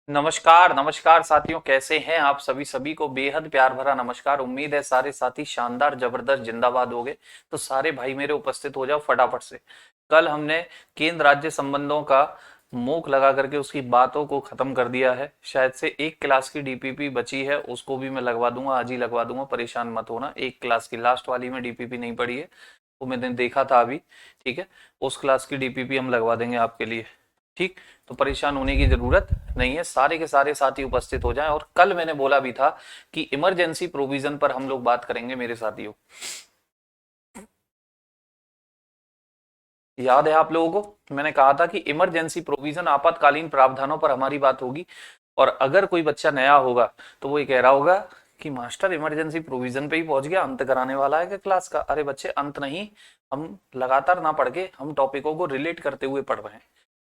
नमस्कार नमस्कार साथियों, कैसे हैं आप सभी। सभी को बेहद प्यार भरा नमस्कार। उम्मीद है सारे साथी शानदार जबरदस्त जिंदाबाद हो गए। तो सारे भाई मेरे उपस्थित हो जाओ फटाफट से। कल हमने केंद्र राज्य संबंधों का मूक लगा करके उसकी बातों को खत्म कर दिया है। शायद से एक क्लास की डीपीपी बची है, उसको भी मैं लगवा दूंगा, आज ही लगवा दूंगा, परेशान मत होना। एक क्लास की लास्ट वाली में डीपीपी नहीं पड़ी है, वो मैंने देखा था अभी। ठीक है, उस क्लास की डीपीपी हम लगवा देंगे आपके लिए। ठीक, तो परेशान होने की जरूरत नहीं है, सारे के सारे साथी उपस्थित हो जाएं। और कल मैंने बोला भी था कि इमरजेंसी प्रोविजन पर हम लोग बात करेंगे मेरे साथियों। याद है आप लोगों को, मैंने कहा था कि इमरजेंसी प्रोविजन आपातकालीन प्रावधानों पर हमारी बात होगी। और अगर कोई बच्चा नया होगा तो वो ये कह रहा होगा कि मास्टर इमरजेंसी प्रोविजन पे ही पहुंच गया, अंत कराने वाला है क्या क्लास का। अरे बच्चे, अंत नहीं, हम लगातार ना पढ़ के हम टॉपिकों को रिलेट करते हुए पढ़ रहे हैं।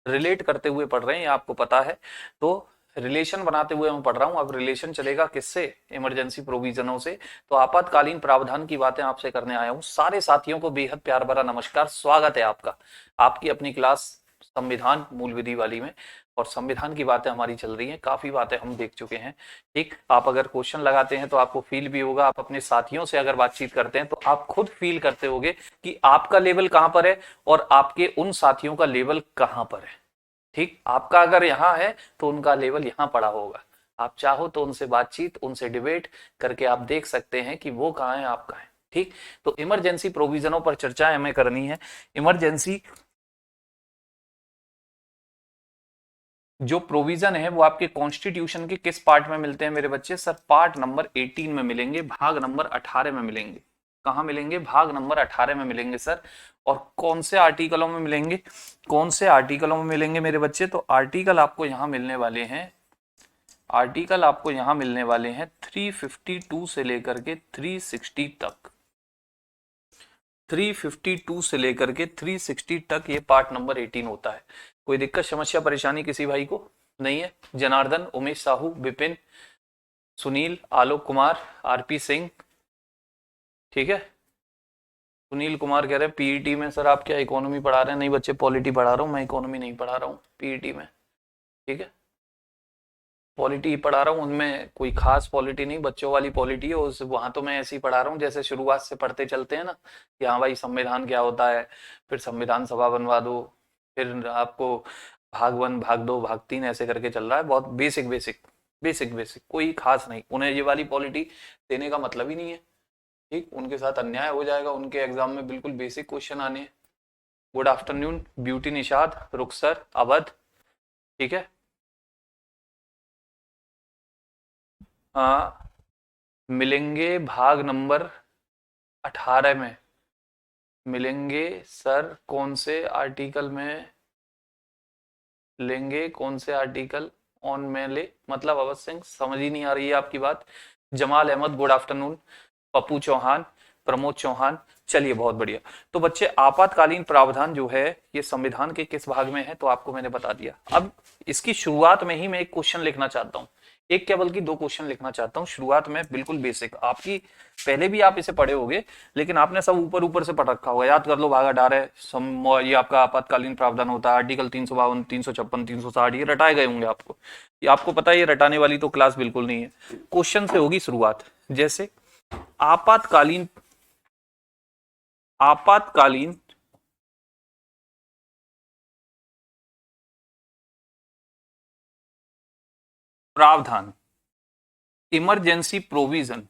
रिलेट करते हुए पढ़ रहे हैं, ये आपको पता है। तो रिलेशन बनाते हुए मैं पढ़ रहा हूं। अब रिलेशन चलेगा किससे? इमरजेंसी प्रोविजनों से। तो आपातकालीन प्रावधान की बातें आपसे करने आया हूं। सारे साथियों को बेहद प्यार भरा नमस्कार, स्वागत है आपका आपकी अपनी क्लास संविधान मूल विधि वाली में। और संविधान की बातें हमारी चल रही हैं, काफी बातें हम देख चुके हैं। ठीक, आप अगर क्वेश्चन लगाते हैं तो आपको फील भी होगा, आप अपने साथियों से अगर बातचीत करते हैं तो आप खुद फील करते होगे कि आपका लेवल कहां पर है और आपके उन साथियों का लेवल कहां पर है। ठीक, आपका अगर यहाँ है तो उनका लेवल यहाँ पड़ा होगा। आप चाहो तो उनसे बातचीत, उनसे डिबेट करके आप देख सकते हैं कि वो कहाँ है, आप कहाँ है। ठीक, तो इमरजेंसी प्रोविजनों पर चर्चा हमें करनी है। इमरजेंसी जो प्रोविजन है वो आपके कॉन्स्टिट्यूशन के किस पार्ट में मिलते हैं मेरे बच्चे? सर, पार्ट नंबर 18 में मिलेंगे, भाग नंबर 18 में मिलेंगे। कहाँ मिलेंगे? भाग नंबर 18 में मिलेंगे सर। और कौन से आर्टिकलों में मिलेंगे? कौन से आर्टिकलों में मिलेंगे मेरे बच्चे? तो आर्टिकल आपको यहाँ मिलने वाले हैं। आर्टिकल आपको यहां मिलने वाले हैं 352 से लेकर के 360 तक। 352 से लेकर के 360 तक ये पार्ट नंबर 18 होता है। कोई दिक्कत समस्या परेशानी किसी भाई को नहीं है? जनार्दन, उमेश साहू, विपिन, सुनील, आलोक कुमार, आरपी सिंह। ठीक है, सुनील कुमार कह रहे हैं पीईटी में सर आप क्या इकोनॉमी पढ़ा रहे हैं? नहीं बच्चे, पॉलिटी पढ़ा रहा हूं मैं, इकोनॉमी नहीं पढ़ा रहा हूं पीईटी में। ठीक है, पॉलिटी पढ़ा रहा हूँ, उनमें कोई खास पॉलिटी नहीं, बच्चों वाली पॉलिटी है। उस वहां तो मैं ऐसे ही पढ़ा रहा हूँ जैसे शुरुआत से पढ़ते चलते हैं ना, कि हाँ भाई संविधान क्या होता है, फिर संविधान सभा बनवा दो, फिर आपको भाग वन भाग दो भाग तीन ऐसे करके चल रहा है। बहुत बेसिक बेसिक बेसिक बेसिक, कोई खास नहीं। उन्हें ये वाली पॉलिटी देने का मतलब ही नहीं है। ठीक, उनके साथ अन्याय हो जाएगा। उनके एग्जाम में बिल्कुल बेसिक क्वेश्चन आने हैं। Good afternoon beauty Nishad, Rukhsar, Awadh. ठीक है, हाँ, मिलेंगे भाग नंबर 18 में। मिलेंगे सर, कौन से आर्टिकल में लेंगे? कौन से आर्टिकल ऑन में ले मतलब? अवश्य सिंह, समझ ही नहीं आ रही है आपकी बात। Jamal Ahmed, good afternoon. पप्पू चौहान, प्रमोद चौहान। चलिए, बहुत बढ़िया। तो बच्चे, आपातकालीन प्रावधान जो है ये संविधान के किस भाग में है तो आपको मैंने बता दिया। अब इसकी शुरुआत में ही मैं एक क्वेश्चन लिखना चाहता हूं। एक क्या बल्कि दो क्वेश्चन लिखना चाहता हूं शुरुआत में, बिल्कुल बेसिक। आपकी पहले भी आप इसे पढ़े होगे, लेकिन आपने सब ऊपर ऊपर से पढ़ रखा होगा। याद कर लो, भागा डार है ये आपका आपातकालीन प्रावधान होता है, आर्टिकल 352, 356, 360, ये रटाए गए होंगे आपको। ये आपको पता है, ये रटाने वाली तो क्लास बिल्कुल नहीं है। क्वेश्चन से होगी शुरुआत। जैसे आपातकालीन आपातकालीन प्रावधान, इमरजेंसी प्रोविजन,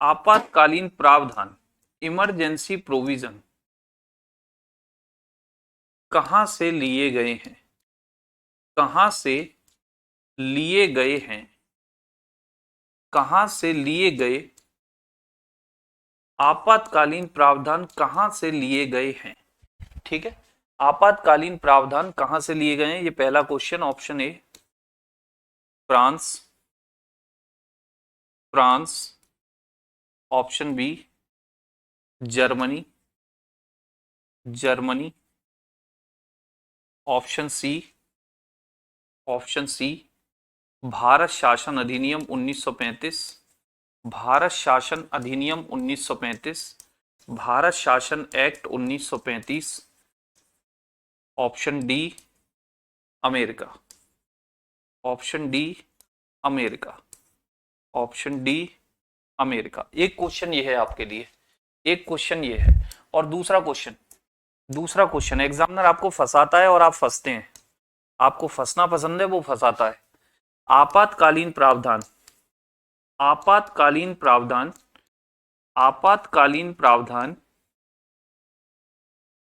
आपातकालीन प्रावधान, इमरजेंसी प्रोविजन कहां से लिए गए हैं? कहां से लिए गए हैं? कहां से लिए गए? आपातकालीन प्रावधान कहां से लिए गए हैं? ठीक है, आपातकालीन प्रावधान कहां से लिए गए हैं? ये पहला question, option A France, France. Option B Germany, Germany. Option C, option C भारत शासन अधिनियम 1935, भारत शासन अधिनियम 1935, भारत शासन act 1935। Option D America. Option D America, option D America. एक क्वेश्चन ये है आपके लिए, एक क्वेश्चन ये है। और दूसरा क्वेश्चन एग्जामिनर आपको फंसाता है और आप फंसते हैं, आपको फंसना पसंद है, वो फंसाता है। आपातकालीन प्रावधान, आपातकालीन प्रावधान, आपातकालीन प्रावधान,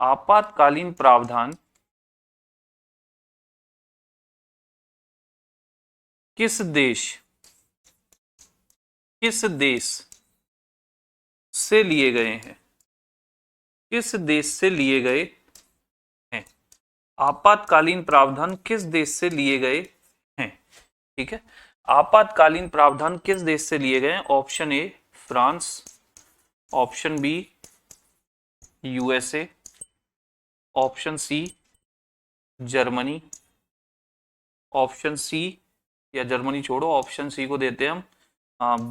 आपातकालीन प्रावधान किस देश से लिए गए हैं, किस देश से लिए गए हैं? आपातकालीन प्रावधान किस देश से लिए गए हैं? ठीक है, आपातकालीन प्रावधान किस देश से लिए गए हैं? Option A France, option B USA, option C Germany, option C, या जर्मनी छोड़ो, ऑप्शन सी को देते हैं हम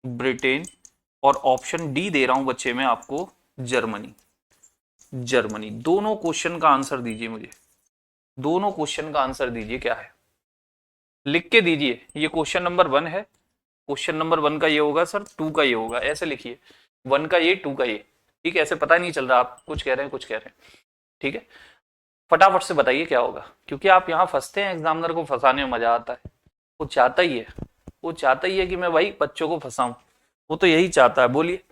ब्रिटेन, और ऑप्शन डी दे रहा हूं बच्चे मैं आपको जर्मनी। दोनों क्वेश्चन का आंसर दीजिए मुझे, दोनों क्वेश्चन का आंसर दीजिए क्या है, लिख के दीजिए। ये क्वेश्चन नंबर 1 है, क्वेश्चन नंबर 1 का ये होगा सर, 2 का ये होगा, ऐसे लिखिए, 1 का ये, 2 का ये। ठीक है, ऐसे पता नहीं चल रहा आप कुछ कह रहे हैं कुछ कह रहे हैं। ठीक है, फटाफट से बताइए क्या होगा, क्योंकि आप यहाँ फंसते हैं, एग्जामिनर को फंसाने में मजा आता है। वो चाहता ही है, वो चाहता ही है कि मैं भाई बच्चों को फंसाऊं, वो तो यही चाहता है। बोलिए,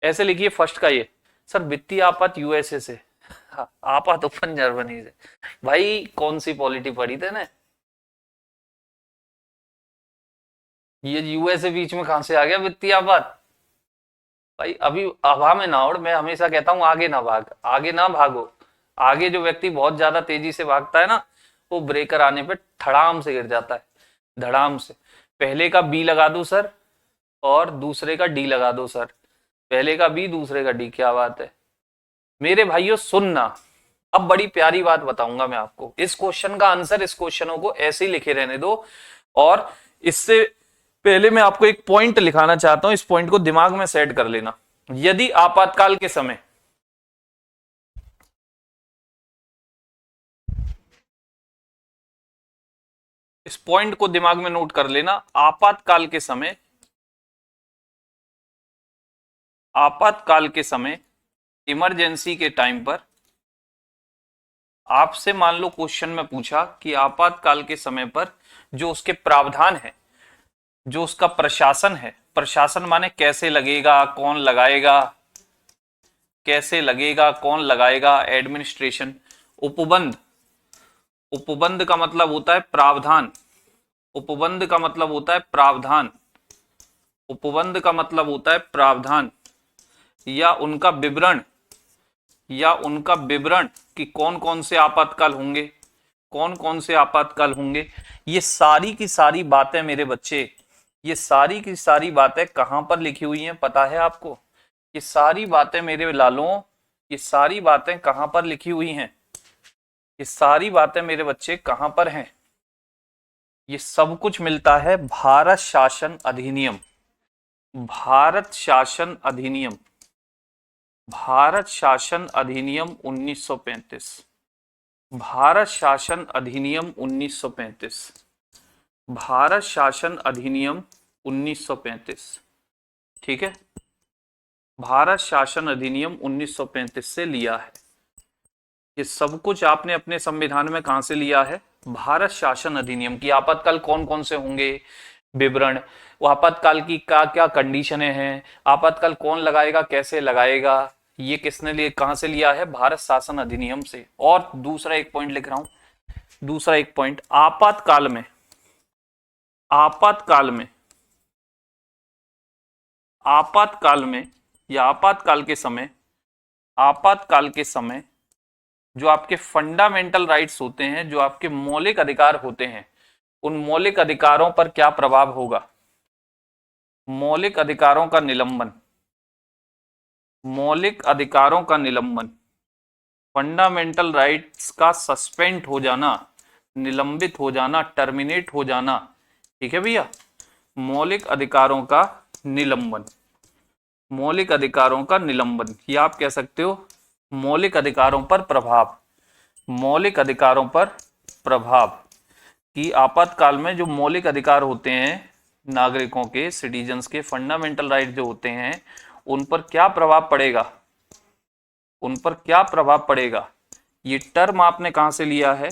ऐसे लिखिए। फर्स्ट का ये सर, वित्तीय आपात यूएसए से, आपात ओपन जर्मनी से। भाई कौन सी पॉलिटी पढ़ी थे ना, ये यूएसए बीच में कहां से आ गया वित्तीय आपात? भाई अभी हवा में ना उड़, मैं हमेशा कहता हूं आगे ना भाग, आगे ना भागो। आगे जो व्यक्ति बहुत ज्यादा तेजी से भागता है ना, वो ब्रेकर आने पे धड़ाम से गिर जाता है, धड़ाम से। पहले का बी लगा दो सर, और दूसरे का डी लगा दो सर, पहले का बी दूसरे का डी, क्या बात है मेरे भाइयों। सुनना, अब बड़ी प्यारी बात बताऊंगा मैं आपको। इस क्वेश्चन का आंसर, इस क्वेश्चनों को ऐसे ही लिखे रहने दो, और इससे पहले मैं आपको एक पॉइंट लिखाना चाहता हूं, इस पॉइंट को दिमाग में सेट कर लेना। यदि आपातकाल के समय, इस पॉइंट को दिमाग में नोट कर लेना, आपातकाल के समय, आपातकाल के समय, इमरजेंसी के टाइम पर आपसे मान लो क्वेश्चन में पूछा कि आपातकाल के समय पर जो उसके प्रावधान है, जो उसका प्रशासन है, प्रशासन माने कैसे लगेगा, कौन लगाएगा, कैसे लगेगा, कौन लगाएगा, एडमिनिस्ट्रेशन। उपबंध, उपबंध का मतलब होता है प्रावधान, उपबंध का मतलब होता है प्रावधान, उपबंध का मतलब होता है प्रावधान, या उनका विवरण, या उनका विवरण कि कौन कौन से आपातकाल होंगे, कौन कौन से आपातकाल होंगे। ये सारी की सारी बातें मेरे बच्चे, ये सारी की सारी बातें कहां पर लिखी हुई हैं पता है आपको? ये सारी बातें मेरे लालों, ये सारी बातें कहां पर लिखी हुई हैं? ये सारी बातें मेरे बच्चे कहां पर हैं? ये सब कुछ मिलता है भारत शासन अधिनियम, भारत शासन अधिनियम, भारत शासन अधिनियम 1935, भारत शासन अधिनियम 1935, भारत शासन अधिनियम 1935। ठीक है, भारत शासन अधिनियम 1935 से लिया है। ये सब कुछ आपने अपने संविधान में कहां से लिया है? भारत शासन अधिनियम की आपातकाल कौन कौन से होंगे, विवरण, आपातकाल की क्या क्या कंडीशनें हैं, आपातकाल कौन लगाएगा, कैसे लगाएगा, ये किसने लिए, कहां से लिया है? भारत शासन अधिनियम से। और दूसरा एक पॉइंट लिख रहा हूं, दूसरा एक पॉइंट, आपातकाल में, आपातकाल में, आपातकाल में या आपातकाल के समय, आपातकाल के समय जो आपके फंडामेंटल राइट्स होते हैं, जो आपके मौलिक अधिकार होते हैं, उन मौलिक अधिकारों पर क्या प्रभाव होगा? मौलिक अधिकारों का निलंबन, मौलिक अधिकारों का निलंबन, फंडामेंटल राइट्स का सस्पेंड हो जाना, निलंबित हो जाना, टर्मिनेट हो जाना। ठीक है भैया, मौलिक अधिकारों का निलंबन, मौलिक अधिकारों का निलंबन, या आप कह सकते हो मौलिक अधिकारों पर प्रभाव, मौलिक अधिकारों पर प्रभाव, कि आपातकाल में जो मौलिक अधिकार होते हैं नागरिकों के, सिटीजन्स के फंडामेंटल राइट जो होते हैं, उन पर क्या प्रभाव पड़ेगा, उन पर क्या प्रभाव पड़ेगा। ये टर्म आपने कहां से लिया है,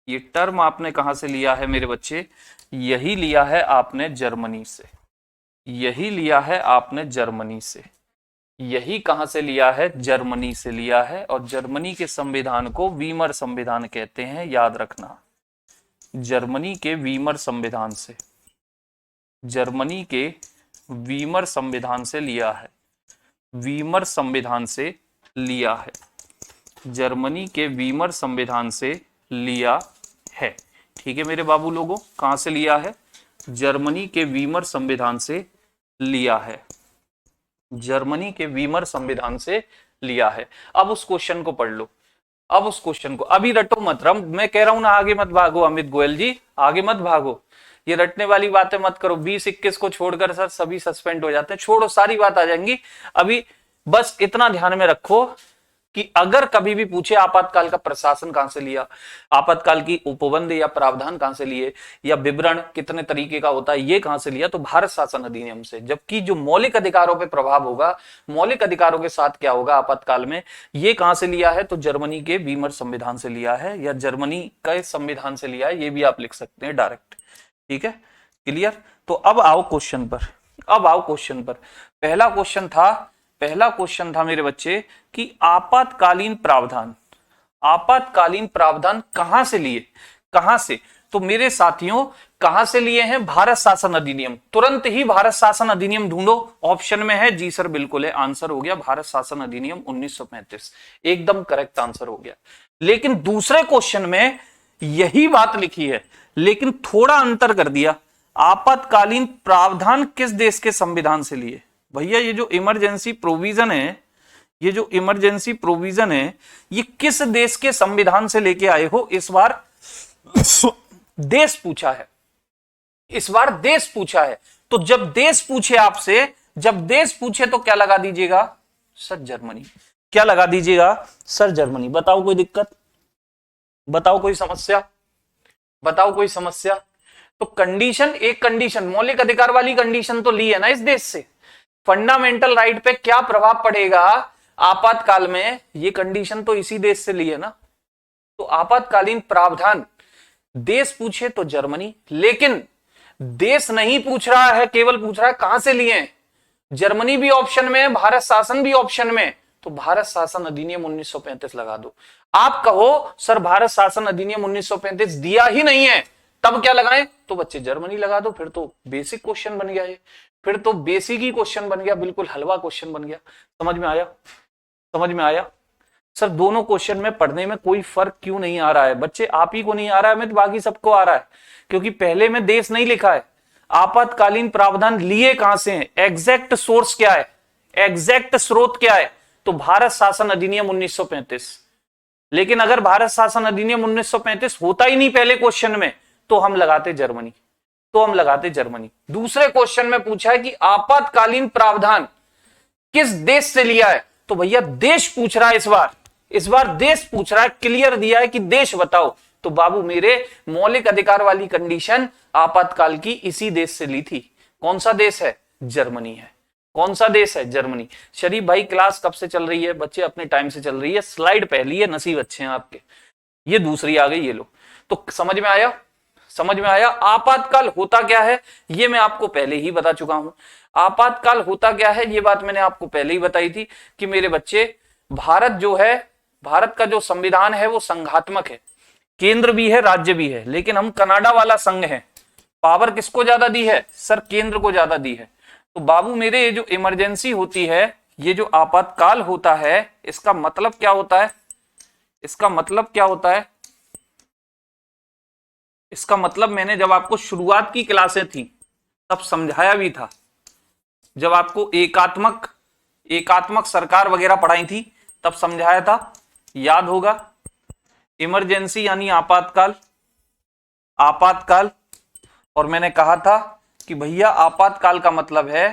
ये टर्म आपने कहां से लिया है मेरे बच्चे, यही लिया है आपने जर्मनी से, यही लिया है आपने जर्मनी से। यही कहां से लिया है, जर्मनी से लिया है। और जर्मनी के संविधान को वीमर संविधान कहते हैं, याद रखना। जर्मनी के वीमर संविधान से, जर्मनी के वीमर संविधान से लिया है, वीमर संविधान से लिया है, जर्मनी के वीमर संविधान से लिया है। ठीक है मेरे बाबू लोगों, कहां से लिया है, जर्मनी के वीमर संविधान से लिया है, जर्मनी के वीमर संविधान से लिया है। अब उस क्वेश्चन को पढ़ लो, अब उस क्वेश्चन को, अभी रटो मत, मैं कह रहा हूं ना, आगे मत भागो अमित गोयल जी, आगे मत भागो, ये रटने वाली बातें मत करो। 20-21 को छोड़कर सर सभी सस्पेंड हो जाते हैं, छोड़ो, सारी बात आ जाएंगी। अभी बस इतना ध्यान में रखो कि अगर कभी भी पूछे आपातकाल का प्रशासन कहां से लिया, आपातकाल की उपबंध या प्रावधान कहां से लिए, या विवरण कितने तरीके का होता है ये कहां से लिया, तो भारत शासन अधिनियम से। जबकि जो मौलिक अधिकारों पे प्रभाव होगा, मौलिक अधिकारों के साथ क्या होगा आपातकाल में, ये कहां से लिया है, तो जर्मनी के वीमर संविधान से लिया है, या जर्मनी के संविधान से लिया है, ये भी आप लिख सकते हैं डायरेक्ट। ठीक है, क्लियर। तो अब आओ क्वेश्चन पर, अब आओ क्वेश्चन पर। पहला क्वेश्चन था मेरे बच्चे कि आपातकालीन प्रावधान, आपातकालीन प्रावधान कहां से लिए, कहां से, तो मेरे साथियों कहां से लिए हैं, भारत शासन अधिनियम। तुरंत ही भारत शासन अधिनियम ढूंढो, ऑप्शन में है, जी सर बिल्कुल है, आंसर हो गया भारत शासन अधिनियम 1935, एकदम करेक्ट आंसर हो गया। लेकिन दूसरे क्वेश्चन में यही बात लिखी है, लेकिन थोड़ा अंतर कर दिया, आपातकालीन प्रावधान किस देश के संविधान से लिए। भैया ये जो इमरजेंसी प्रोविजन है, ये जो इमरजेंसी प्रोविजन है, ये किस देश के संविधान से लेके आए हो, इस बार देश पूछा है, इस बार देश पूछा है। तो जब देश पूछे आपसे, जब देश पूछे तो क्या लगा दीजिएगा, सर जर्मनी। क्या लगा दीजिएगा, सर जर्मनी। बताओ कोई दिक्कत, बताओ कोई समस्या, बताओ कोई समस्या। तो कंडीशन, एक कंडीशन मौलिक अधिकार वाली कंडीशन तो ली है ना इस देश से, फंडामेंटल राइट पे क्या प्रभाव पड़ेगा आपातकाल में, ये कंडीशन तो इसी देश से ली है ना। तो आपातकालीन प्रावधान देश पूछे तो जर्मनी, लेकिन देश नहीं पूछ रहा है, केवल पूछ रहा है कहां से लिए हैं। जर्मनी भी ऑप्शन में है, भारत शासन भी ऑप्शन में, तो भारत शासन अधिनियम 1935 लगा दो। आप कहो सर भारत शासन अधिनियम 1935 दिया ही नहीं है, तब क्या लगाएं, तो बच्चे जर्मनी लगा दो। फिर तो बेसिक क्वेश्चन बन गया, ये फिर तो बेसिक ही क्वेश्चन बन गया, बिल्कुल हलवा क्वेश्चन बन गया। समझ में आया, समझ में आया। सर दोनों क्वेश्चन में पढ़ने में कोई फर्क क्यों नहीं आ रहा है बच्चे, आप ही को नहीं आ रहा है, मैं तो बाकी सबको आ रहा है, क्योंकि पहले में देश नहीं लिखा है। आपातकालीन प्रावधान लिए कहां से हैं, एग्जैक्ट सोर्स क्या है, एग्जैक्ट स्रोत क्या है, तो भारत शासन अधिनियम 1935। लेकिन अगर भारत शासन अधिनियम 1935 होता ही नहीं पहले क्वेश्चन में, तो हम लगाते जर्मनी, तो हम लगाते जर्मनी। दूसरे क्वेश्चन में पूछा है कि आपातकालीन प्रावधान किस देश से लिया है, तो भैया देश पूछ रहा है इस बार देश पूछ रहा है, क्लियर दिया है कि देश बताओ। तो बाबू मेरे मौलिक अधिकार वाली कंडीशन आपातकाल की इसी देश से ली थी। कौन सा देश है, जर्मनी है। कौन सा देश है, जर्मनी। शरीफ भाई क्लास कब से चल रही है, बच्चे अपने टाइम से चल रही है, स्लाइड पहली है, नसीब अच्छे हैं आपके, ये दूसरी आ गई, ये लो। तो समझ में आया, समझ में आया। आपातकाल होता क्या है ये मैं आपको पहले ही बता चुका हूं। आपातकाल होता क्या है ये बात मैंने आपको पहले ही बताई थी कि मेरे बच्चे भारत जो है, भारत का जो संविधान है वो संघात्मक है, केंद्र भी है राज्य भी है, लेकिन हम कनाडा वाला संघ है। पावर किसको ज्यादा दी है, सर केंद्र को ज्यादा दी है। तो बाबू मेरे ये जो इमरजेंसी होती है, ये जो आपातकाल होता है, इसका मतलब क्या होता है, इसका मतलब क्या होता है, इसका मतलब मैंने जब आपको शुरुआत की क्लासें थी तब समझाया भी था, जब आपको एकात्मक सरकार वगैरह पढ़ाई थी तब समझाया था, याद होगा। इमरजेंसी यानी आपातकाल, आपातकाल। और मैंने कहा था कि भैया आपातकाल का मतलब है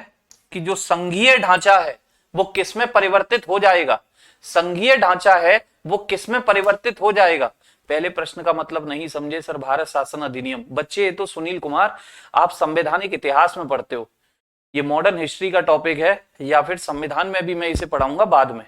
कि जो संघीय ढांचा है वो किस में परिवर्तित हो जाएगा, संघीय ढांचा है वो किस में परिवर्तित हो जाएगा, पहले प्रश्न का मतलब नहीं समझे सर, भारत शासन अधिनियम। बच्चे ये तो सुनील कुमार आप संवैधानिक इतिहास में पढ़ते हो, ये मॉडर्न हिस्ट्री का टॉपिक है, या फिर संविधान में भी मैं इसे पढ़ाऊंगा बाद में।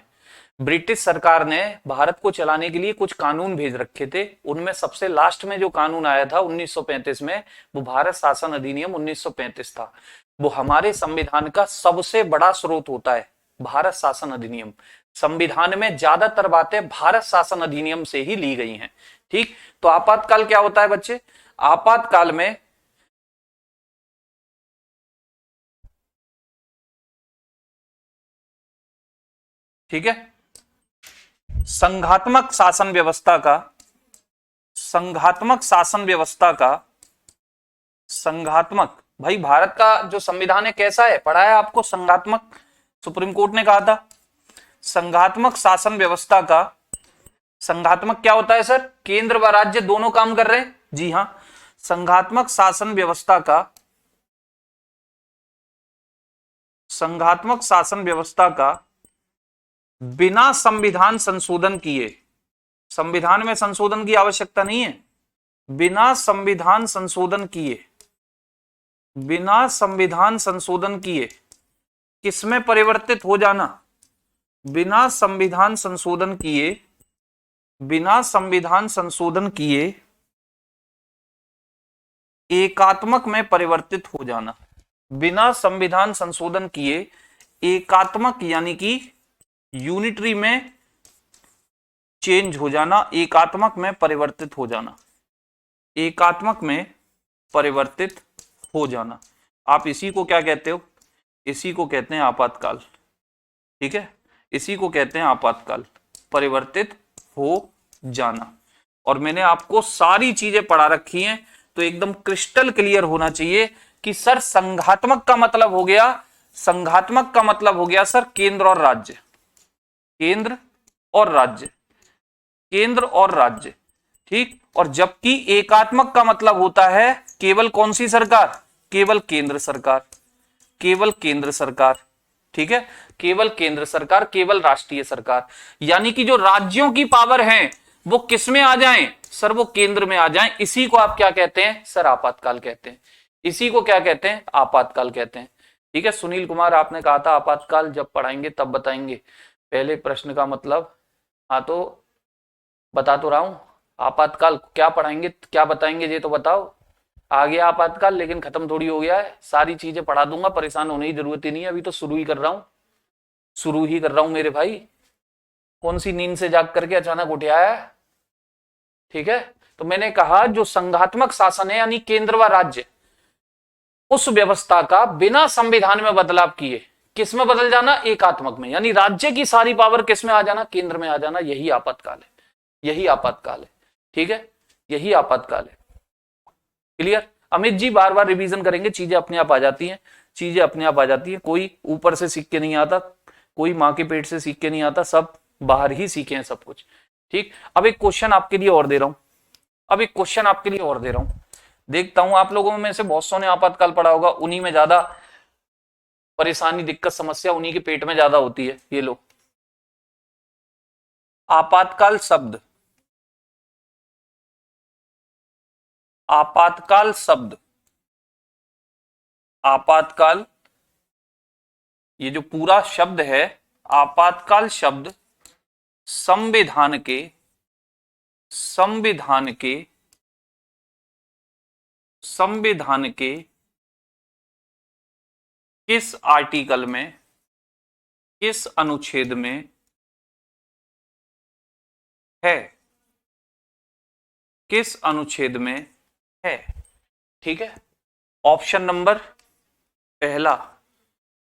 ब्रिटिश सरकार ने भारत को चलाने के लिए कुछ कानून भेज रखे थे, उनमें सबसे लास्ट में जो कानून आया था 1935 में, वो भारत शासन अधिनियम 1935 था। वो हमारे संविधान का सबसे बड़ा स्रोत होता है, भारत शासन अधिनियम। संविधान में ज्यादातर बातें भारत शासन अधिनियम से ही ली गई हैं। ठीक, तो आपातकाल क्या होता है बच्चे? आपातकाल में ठीक है, संघात्मक शासन व्यवस्था का, संघात्मक शासन व्यवस्था का, संघात्मक, भाई भारत का जो संविधान है कैसा है, पढ़ा है आपको संघात्मक, सुप्रीम कोर्ट ने कहा था। संघात्मक शासन व्यवस्था का, संघात्मक क्या होता है सर? केंद्र व राज्य दोनों काम कर रहे हैं, जी हां। संघात्मक शासन व्यवस्था का, संघात्मक शासन व्यवस्था का बिना संविधान संशोधन किए, संविधान में संशोधन की आवश्यकता नहीं है, बिना संविधान संशोधन किए, बिना संविधान संशोधन किए किसमें परिवर्तित हो जाना? बिना संविधान संशोधन किए, बिना संविधान संशोधन किए एकात्मक में परिवर्तित हो जाना। बिना संविधान संशोधन किए एकात्मक यानी कि यूनिटरी में चेंज हो जाना, एकात्मक में परिवर्तित हो जाना, एकात्मक में परिवर्तित हो जाना। आप इसी को क्या कहते हो? इसी को कहते हैं आपातकाल। ठीक है, इसी को कहते हैं आपातकाल, परिवर्तित हो जाना। और मैंने आपको सारी चीजें पढ़ा रखी हैं, तो एकदम क्रिस्टल क्लियर होना चाहिए कि सर संघात्मक का मतलब हो गया, संघात्मक का मतलब हो गया सर केंद्र और राज्य, केंद्र और राज्य, केंद्र और राज्य। ठीक, और जबकि एकात्मक का मतलब होता है केवल कौन सी सरकार? केवल केंद्र सरकार, केवल केंद्र सरकार। ठीक है, केवल केंद्र सरकार, केवल राष्ट्रीय सरकार। यानी कि जो राज्यों की पावर है वो किस में आ जाएं सर? वो केंद्र में आ जाएं। इसी को आप क्या कहते हैं सर? आपातकाल कहते हैं। इसी को क्या कहते हैं? आपातकाल कहते हैं। ठीक है सुनील कुमार, आपने कहा था आपातकाल जब पढ़ाएंगे तब बताएंगे। पहले प्रश्न का मतलब, हाँ तो बता तो रहा हूं, आपातकाल क्या पढ़ाएंगे, क्या बताएंगे ये तो बताओ। आ गया आपातकाल, लेकिन खत्म थोड़ी हो गया है, सारी चीजें पढ़ा दूंगा, परेशान होने की जरूरत ही नहीं है। अभी तो शुरू ही कर रहा हूं, शुरू ही कर रहा हूं मेरे भाई। कौन सी नींद से जाग करके अचानक उठ आया है? ठीक है, तो मैंने कहा जो संघात्मक शासन है यानी केंद्र व राज्य, उस व्यवस्था का बिना संविधान में बदलाव किए किस में बदल जाना? एकात्मक में। यानी राज्य की सारी पावर किस में आ जाना? केंद्र में आ जाना। यही आपातकाल है, यही आपातकाल है। ठीक है, यही आपातकाल है। क्लियर? अमित जी बार बार रिवीजन करेंगे, चीजें अपने आप आ जाती हैं, चीजें अपने आप आ जाती हैं। कोई ऊपर से सीख के नहीं आता, कोई माँ के पेट से सीख के नहीं आता, सब बाहर ही सीखे हैं सब कुछ। ठीक, अब एक क्वेश्चन आपके लिए और दे रहा हूं, अब एक क्वेश्चन आपके लिए और दे रहा हूं। देखता हूं आप लोगों में से बहुत सौ ने आपातकाल पढ़ा होगा, उन्हीं में ज्यादा परेशानी, दिक्कत, समस्या उन्हीं के पेट में ज्यादा होती है। ये लो, आपातकाल शब्द, आपातकाल शब्द, आपातकाल, ये जो पूरा शब्द है आपातकाल शब्द संविधान के, संविधान के, संविधान के किस आर्टिकल में, किस अनुच्छेद में है, किस अनुच्छेद में है? ठीक है, ऑप्शन नंबर पहला,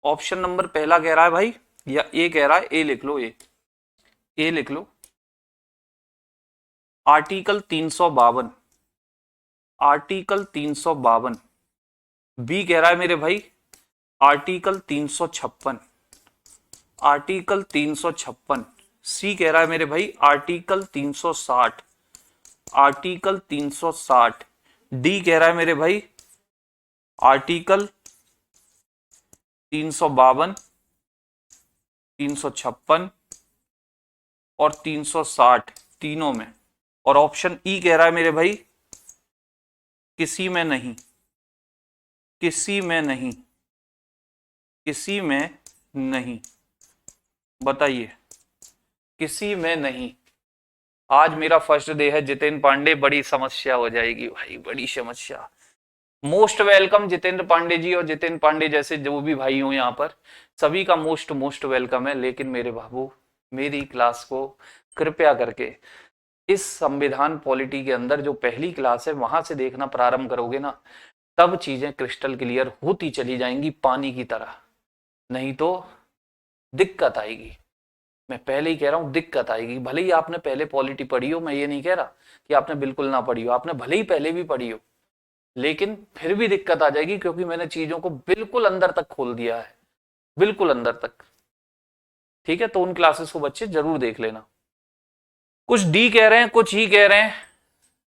ऑप्शन नंबर पहला कह रहा है भाई, या ए कह रहा है? ए लिख लो, ए लिख लो। Article 352, article 352। बी कह रहा है मेरे भाई आर्टिकल 356, आर्टिकल 356। सी कह रहा है मेरे भाई आर्टिकल 360, आर्टिकल 360। डी कह रहा है मेरे भाई आर्टिकल 352, 356 और 360, तीनों में। और ऑप्शन ई कह रहा है मेरे भाई किसी में नहीं, किसी में नहीं, किसी में नहीं। बताइए, किसी में नहीं। आज मेरा फर्स्ट डे है जितेंद्र पांडे, बड़ी समस्या हो जाएगी भाई, बड़ी समस्या। मोस्ट वेलकम जितेंद्र पांडे जी, और जितेंद्र पांडे जैसे जो भी भाई हो यहाँ पर, सभी का मोस्ट मोस्ट वेलकम है। लेकिन मेरे बाबू, मेरी क्लास को कृपया करके इस संविधान पॉलिटी के अंदर जो पहली क्लास है वहां से देखना प्रारंभ करोगे ना, तब चीजें क्रिस्टल क्लियर होती चली जाएंगी पानी की तरह। नहीं तो दिक्कत आएगी। मैं पहले ही कह रहा हूं दिक्कत आएगी। भले ही आपने पहले पॉलिटी पढ़ी हो, मैं ये नहीं कह रहा कि आपने बिल्कुल ना पढ़ी हो, आपने भले ही पहले भी पढ़ी हो, लेकिन फिर भी दिक्कत आ जाएगी, क्योंकि मैंने चीजों को बिल्कुल अंदर तक खोल दिया है, बिल्कुल अंदर तक। ठीक है, तो उन क्लासेस को बच्चे जरूर देख लेना। कुछ डी कह रहे हैं, कुछ ई कह रहे हैं।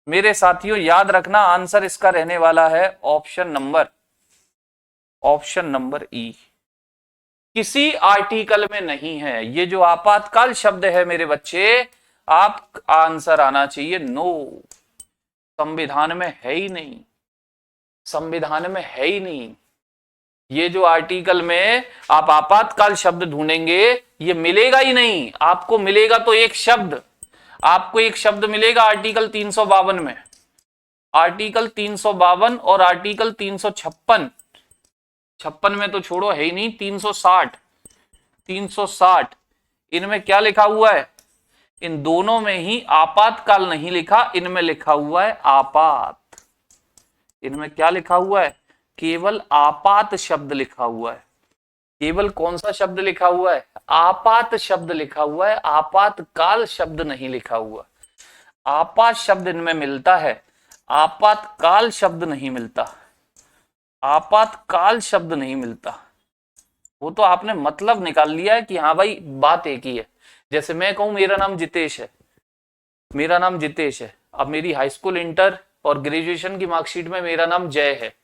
मेरे साथियों याद रखना, आंसर इसका रहने वाला है ऑप्शन नंबर ई। किसी आर्टिकल में नहीं है। ये जो आपातकाल शब्द है मेरे बच्चे, आप आंसर आना चाहिए नो। संविधान में है ही नहीं, संविधान में है ही नहीं। ये जो आर्टिकल में आप आपातकाल शब्द ढूंढेंगे, ये मिलेगा ही नहीं। आपको मिलेगा तो एक शब्द, आपको एक शब्द मिलेगा आर्टिकल 352 में, आर्टिकल 352 और आर्टिकल 356। 56 में तो छोड़ो, है ही नहीं। 360, 360, इनमें क्या लिखा हुआ है? इन दोनों में ही आपातकाल नहीं लिखा, इनमें लिखा हुआ है आपात। इनमें क्या लिखा हुआ है? केवल आपात शब्द लिखा हुआ है। केवल कौन सा शब्द लिखा हुआ है? आपात शब्द लिखा हुआ है, आपातकाल शब्द नहीं लिखा हुआ। आपात शब्द इनमें मिलता है, आपातकाल शब्द नहीं मिलता, आपातकाल शब्द नहीं मिलता। वो तो आपने मतलब निकाल लिया है कि हाँ भाई बात एक ही है। जैसे मैं कहूं मेरा नाम जितेश है, मेरा नाम जितेश है, अब मेरी हाई स्कूल, इंटर और ग्रेजुएशन की मार्कशीट में मेरा नाम जय है,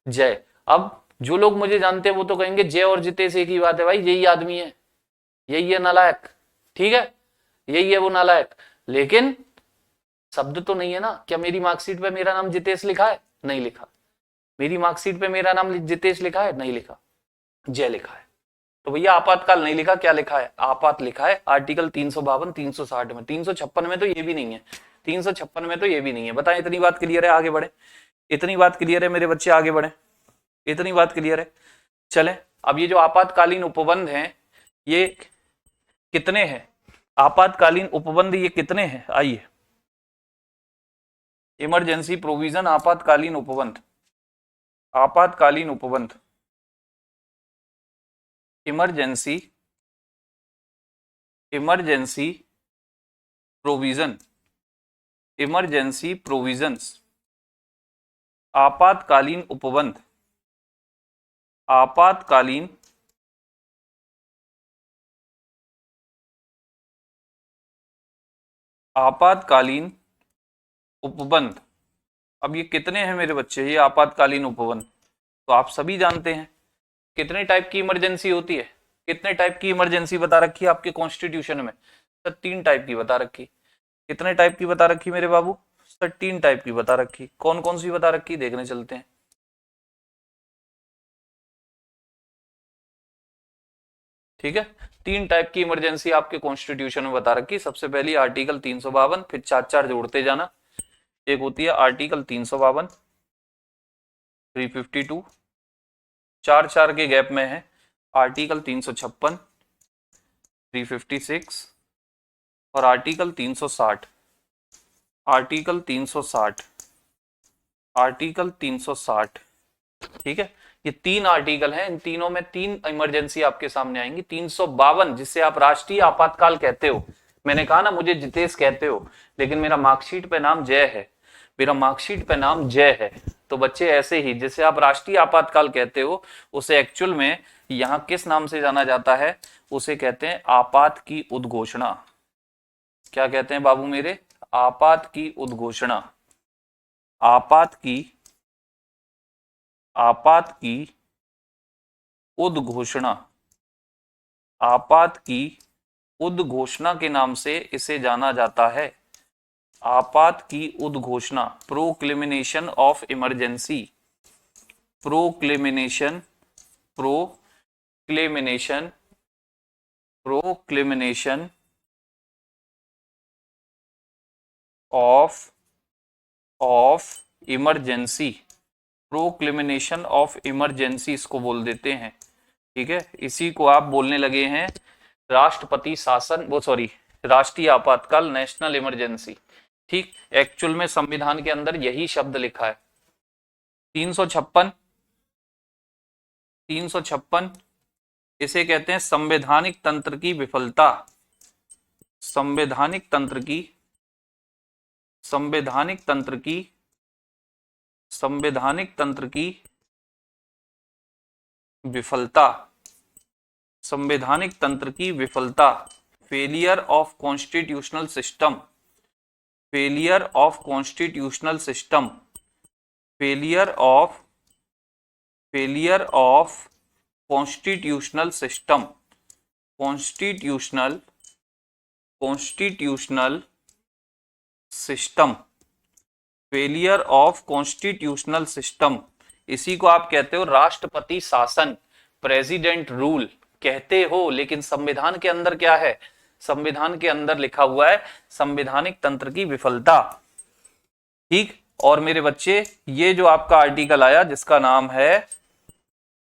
जय। अब जो लोग मुझे जानते हैं वो तो कहेंगे जय और जितेश एक ही बात है भाई, यही आदमी है, यही है नालायक, ठीक है, यही है वो नालायक। लेकिन शब्द तो नहीं है ना। क्या मेरी मार्कशीट पे मेरा नाम जितेश लिखा है? नहीं लिखा। मेरी मार्कशीट पे मेरा नाम जितेश लिखा है? नहीं लिखा, जय लिखा है। तो भैया आपातकाल नहीं लिखा, क्या लिखा है? आपात लिखा है। आर्टिकल 352, 360 में, 356 में तो ये भी नहीं है, 356 में तो ये भी नहीं है। बताएं, इतनी बात क्लियर है? आगे बढ़े, इतनी बात क्लियर है मेरे बच्चे? आगे बढ़े, इतनी बात क्लियर है? चलें, अब ये जो आपातकालीन उपबंध हैं, ये कितने हैं? आपातकालीन उपबंध ये कितने हैं? आइए, इमरजेंसी प्रोविजन, आपातकालीन उपबंध, आपातकालीन उपबंध, emergency, emergency provision, emergency provisions, आपातकालीन उपबंध, आपातकालीन आपातकालीन उपबंध। अब ये कितने हैं मेरे बच्चे, ये आपातकालीन उपबंध? तो आप सभी जानते हैं कितने टाइप की इमरजेंसी होती है। कितने टाइप की इमरजेंसी बता रखी है आपके कॉन्स्टिट्यूशन में? सर 3 टाइप की बता रखी। कितने टाइप की बता रखी मेरे बाबू? सर 3 टाइप की बता रखी। कौन कौन सी बता रखी, देखने चलते हैं। ठीक है, 3 टाइप की इमरजेंसी आपके कॉन्स्टिट्यूशन में बता रखी। सबसे पहली आर्टिकल 352, फिर 4 जोड़ते जाना। एक होती है आर्टिकल 352, 352, 4 के गैप में है आर्टिकल 356, 356 और आर्टिकल 360, आर्टिकल 360, आर्टिकल 360। ठीक है, ये 3 आर्टिकल हैं। इन तीनों में 3 इमरजेंसी आपके सामने आएंगी। 352 जिसे आप राष्ट्रीय आपातकाल कहते हो। मैंने कहा ना मुझे जितेश कहते हो, लेकिन मेरा मार्कशीट पे नाम जय है, मेरा मार्कशीट पे नाम जय है। तो बच्चे ऐसे ही जिसे आप राष्ट्रीय आपातकाल कहते हो, उसे एक्चुअल में यहां किस नाम से जाना जाता है? उसे कहते हैं आपात की उद्घोषणा। क्या कहते हैं बाबू मेरे? आपात की उद्घोषणा। आपात की, आपात की उद्घोषणा, आपात की उद्घोषणा के नाम से इसे जाना जाता है। आपात की उद्घोषणा, proclamation of emergency, proclamation proclamation proclamation of emergency, proclamation of emergency इसको बोल देते हैं। ठीक है, इसी को आप बोलने लगे हैं राष्ट्रपति शासन, वो सॉरी राष्ट्रीय आपातकाल, नेशनल इमरजेंसी। ठीक, एक्चुअल में संविधान के अंदर यही शब्द लिखा है। 356 356 इसे कहते हैं संवैधानिक तंत्र की विफलता, संवैधानिक तंत्र की संवैधानिक तंत्र की संवैधानिक तंत्र की विफलता, संवैधानिक तंत्र की विफलता, failure of constitutional system, failure of constitutional system, failure of constitutional system, constitutional system, failure of constitutional system, इसी को आप कहते हो राष्ट्रपति शासन, प्रेसिडेंट रूल कहते हो, लेकिन संविधान के अंदर क्या है? संविधान के अंदर लिखा हुआ है संवैधानिक तंत्र की विफलता। ठीक, और मेरे बच्चे ये जो आपका आर्टिकल आया जिसका नाम है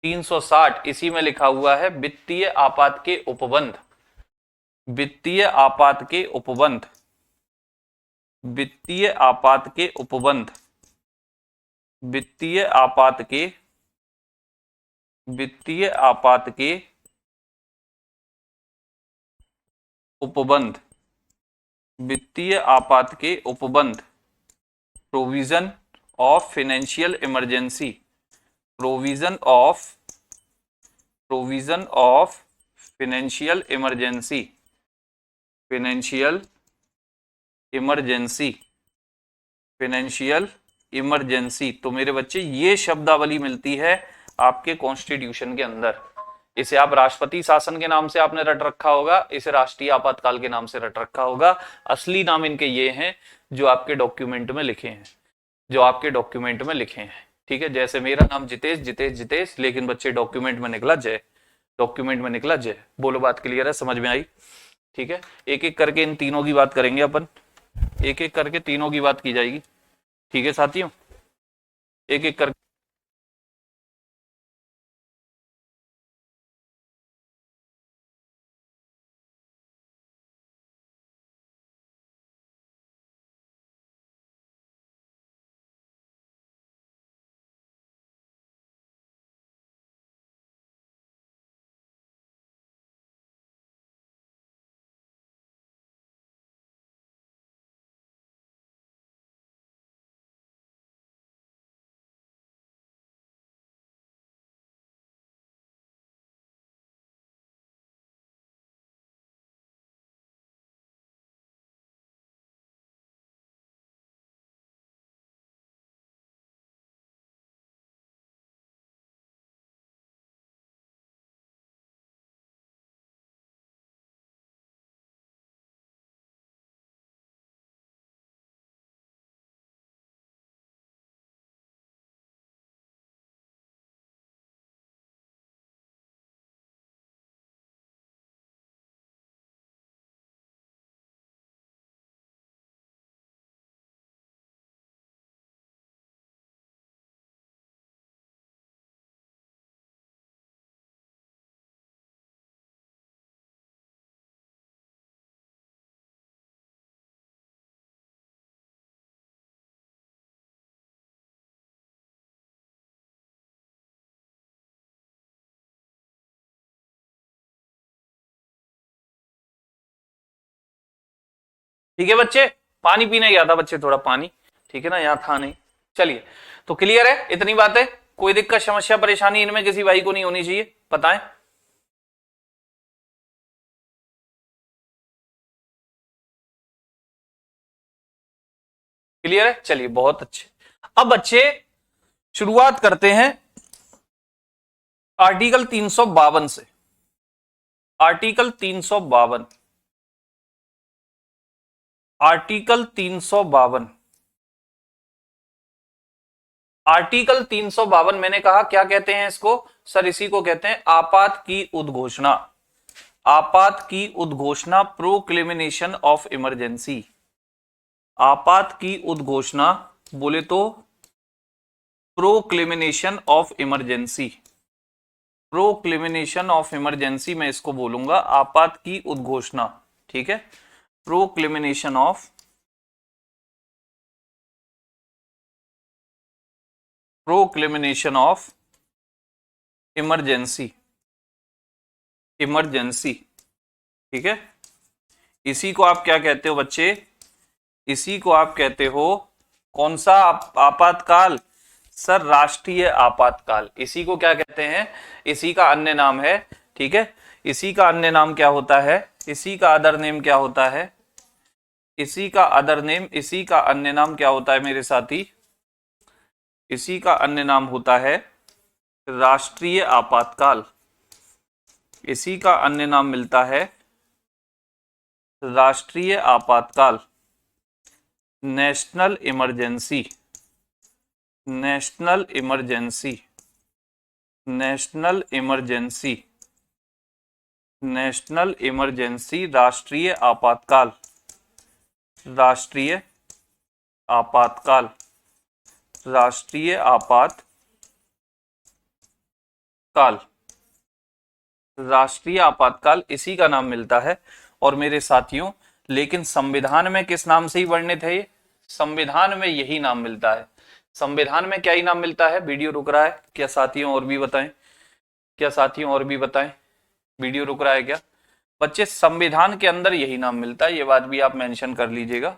360, इसी में लिखा हुआ है वित्तीय आपात के उपबंध, वित्तीय आपात के उपबंध, वित्तीय आपात के उपबंध, वित्तीय आपात के उपबंध, वित्तीय आपात के उपबंध, provision of financial emergency, provision of financial emergency, financial emergency. तो मेरे बच्चे ये शब्दावली मिलती है आपके कॉन्स्टिट्यूशन के अंदर। इसे आप राष्ट्रपति शासन के नाम से आपने रट रखा होगा, इसे राष्ट्रीय आपातकाल के नाम से रट रखा होगा। असली नाम इनके ये हैं जो आपके डॉक्यूमेंट में लिखे हैं, जो आपके डॉक्यूमेंट में लिखे हैं। ठीक है, जैसे मेरा नाम जितेश जितेश जितेश, लेकिन बच्चे डॉक्यूमेंट में निकला जय, डॉक्यूमेंट में निकला जय। बोलो बात क्लियर है, समझ में आई? ठीक है, एक एक करके इन तीनों की बात करेंगे अपन, एक एक करके तीनों की बात की जाएगी। ठीक है साथियों, एक एक करके। ठीक है बच्चे, पानी पीने गया था बच्चे, थोड़ा पानी, ठीक है ना, यहाँ था नहीं। चलिए, तो क्लियर है इतनी बातें? कोई दिक्कत समस्या परेशानी इनमें किसी भाई को नहीं होनी चाहिए, बताएं। क्लियर है? चलिए बहुत अच्छे। अब बच्चे शुरुआत करते हैं आर्टिकल 352 से। आर्टिकल 352, आर्टिकल 352, आर्टिकल 352 मैंने कहा क्या कहते हैं इसको सर, इसी को कहते हैं आपात की उद्घोषणा, आपात की उद्घोषणा, प्रोक्लेमिनेशन ऑफ इमरजेंसी। आपात की उद्घोषणा बोले तो प्रोक्लेमिनेशन of emergency, proclamation of emergency मैं इसको बोलूंगा, आपात की उद्घोषणा, ठीक है, प्रोक्लेमिनेशन ऑफ, प्रोक्लेमिनेशन ऑफ इमरजेंसी, इमरजेंसी, ठीक है। इसी को आप क्या कहते हो बच्चे, इसी को आप कहते हो कौन सा आपातकाल सर, राष्ट्रीय आपातकाल। इसी को क्या कहते हैं, इसी का अन्य नाम है, ठीक है, इसी का अन्य नाम क्या होता है, इसी का अदर नेम क्या होता है, इसी का अदर नेम, इसी का अन्य नाम क्या होता है मेरे साथी, इसी का अन्य नाम होता है राष्ट्रीय आपातकाल। इसी का अन्य नाम मिलता है राष्ट्रीय आपातकाल, national emergency, national emergency, national emergency, national emergency, राष्ट्रीय आपातकाल, राष्ट्रीय आपातकाल, राष्ट्रीय आपातकाल, राष्ट्रीय आपातकाल, इसी का नाम मिलता है। और मेरे साथियों लेकिन संविधान में किस नाम से ही वर्णित है ये, संविधान में यही नाम मिलता है, संविधान में क्या ही नाम मिलता है। वीडियो रुक रहा है क्या साथियों, और भी बताएं, क्या साथियों और भी बताएं, वीडियो रुक रहा है क्या बच्चे, संविधान के अंदर यही नाम मिलता है, ये बात भी आप मेंशन कर लीजिएगा,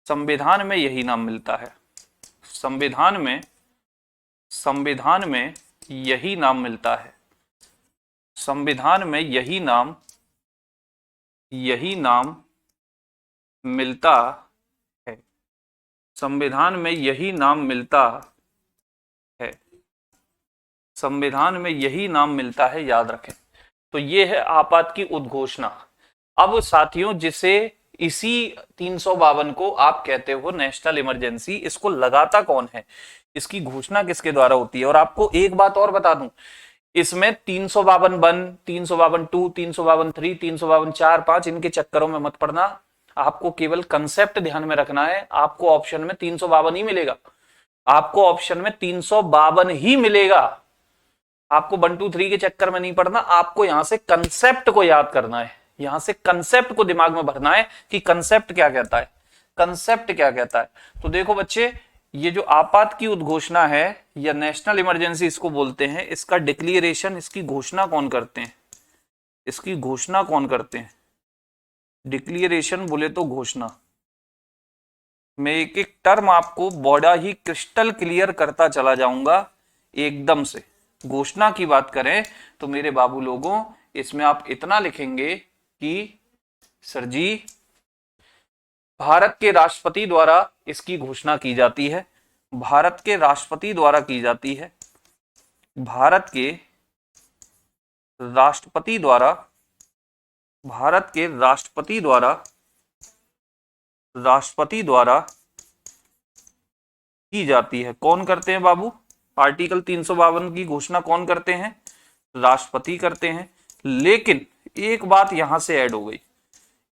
संविधान में यही नाम मिलता है, संविधान में, संविधान में यही नाम मिलता है, संविधान में यही नाम, यही नाम मिलता है, संविधान में यही नाम मिलता है, संविधान में यही नाम मिलता है, याद रखें। तो ये है आपात की उद्घोषणा। अब साथियों जिसे इसी 352 को आप कहते हो नेशनल इमरजेंसी, इसको लगाता कौन है, इसकी घोषणा किसके द्वारा होती है। और आपको एक बात और बता दूं, इसमें 352 352 352 352 4 5 इनके चक्करों में मत पड़ना, आपको केवल कंसेप्ट ध्यान में रखना है। आपको ऑप्शन में 352 ही मिलेगा, आपको ऑप्शन में 352 ही मिलेगा, आपको 1 2 3 के चक्कर में नहीं पड़ना, आपको यहां से कंसेप्ट को याद करना है, यहां से कंसेप्ट को दिमाग में भरना है कि कंसेप्ट क्या कहता है, कंसेप्ट क्या कहता है। तो देखो बच्चे, ये जो आपात की उद्घोषणा है या नेशनल इमरजेंसी इसको बोलते हैं, इसका डिक्लेरेशन, इसकी घोषणा कौन करते हैं, इसकी घोषणा कौन करते हैं, डिक्लेरेशन बोले तो घोषणा। मैं एक एक टर्म आपको बड़ा ही क्रिस्टल क्लियर करता चला जाऊंगा एकदम से। घोषणा की बात करें तो मेरे बाबू लोगों, इसमें आप इतना लिखेंगे कि सर जी भारत के राष्ट्रपति द्वारा इसकी घोषणा की जाती है, भारत के राष्ट्रपति द्वारा की जाती है, भारत के राष्ट्रपति द्वारा, भारत के राष्ट्रपति द्वारा, राष्ट्रपति द्वारा की जाती है। कौन करते हैं बाबू, आर्टिकल 352 की घोषणा कौन करते हैं, राष्ट्रपति करते हैं। लेकिन एक बात यहां से ऐड हो गई,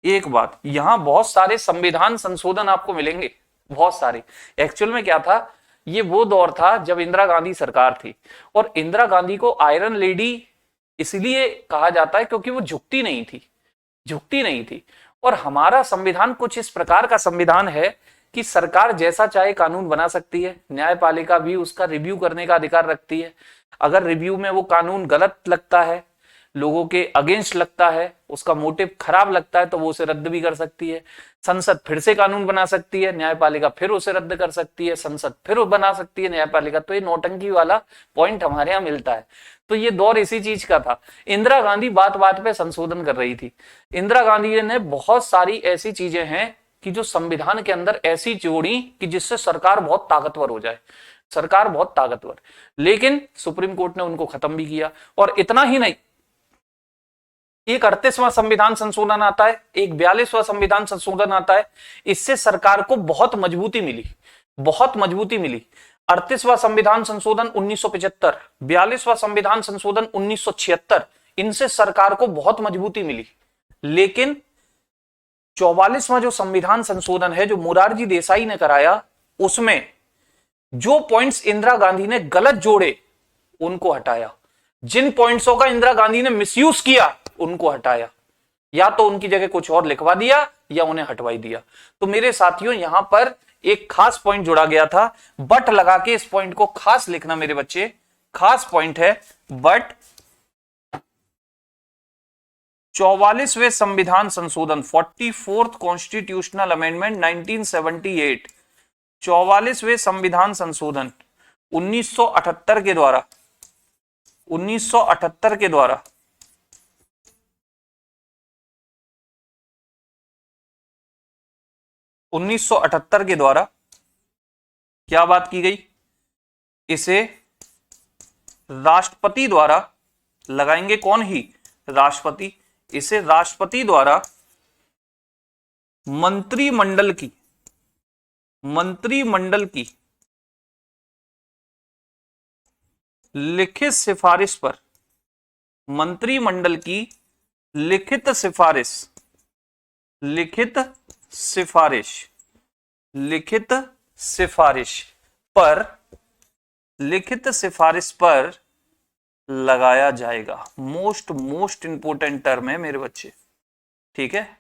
एक बात, यहां बहुत सारे संविधान संशोधन आपको मिलेंगे, बहुत सारे। एक्चुअल में क्या था, ये वो दौर था जब इंदिरा गांधी सरकार थी, और इंदिरा गांधी को आयरन लेडी इसलिए कहा जाता है क्योंकि वो झुकती नहीं थी, झुकती नहीं थी। और हमारा संविधान कुछ इस प्रकार का संविधान है कि सरकार जैसा चाहे कानून बना सकती है, न्यायपालिका भी उसका रिव्यू करने का अधिकार रखती है। अगर रिव्यू में वो कानून गलत लगता है, लोगों के अगेंस्ट लगता है, उसका मोटिव खराब लगता है, तो वो उसे रद्द भी कर सकती है। संसद फिर से कानून बना सकती है, न्यायपालिका फिर उसे रद्द कर सकती है, संसद फिर बना सकती है, न्यायपालिका। तो ये नौटंकी वाला पॉइंट हमारे यहाँ मिलता है। तो ये दौर इसी चीज का था। इंदिरा गांधी बात बात पे संशोधन कर रही थी। इंदिरा गांधी ने बहुत सारी ऐसी चीजें हैं कि जो संविधान के अंदर ऐसी जोड़ी कि जिससे सरकार बहुत ताकतवर हो जाए, सरकार बहुत ताकतवर। लेकिन सुप्रीम कोर्ट ने उनको खत्म भी किया। और इतना ही नहीं, एक 38वां संविधान संशोधन आता है, एक 42वां संविधान संशोधन आता है। इससे सरकार को बहुत मजबूती मिली, बहुत मजबूती मिली। 38वां संविधान संशोधन 1975, 42वां संविधान संशोधन 1976, इनसे सरकार को बहुत मजबूती मिली। लेकिन 44वां जो संविधान संशोधन है, जो मोरारजी देसाई ने कराया, उसमें जो पॉइंट्स इंदिरा गांधी ने गलत जोड़े उनको हटाया, जिन पॉइंट्सों का इंदिरा गांधी ने मिसयूज किया उनको हटाया, या तो उनकी जगह कुछ और लिखवा दिया या उन्हें हटवाई दिया। तो मेरे साथियों, यहां पर एक खास पॉइंट जोड़ा गया था, बट लगा के इस पॉइंट को खास लिखना मेरे बच्चे, खास पॉइंट है बट। 44वें संविधान संशोधन 44th कॉन्स्टिट्यूशनल अमेंडमेंट 1978, 44वें संविधान संशोधन 1978 के द्वारा 1978 के द्वारा क्या बात की गई, इसे राष्ट्रपति द्वारा लगाएंगे, कौन ही, राष्ट्रपति। इसे राष्ट्रपति द्वारा मंत्रिमंडल की लिखित सिफारिश पर, मंत्रिमंडल की लिखित सिफारिश पर लगाया जाएगा। मोस्ट इंपोर्टेंट टर्म है मेरे बच्चे, ठीक है।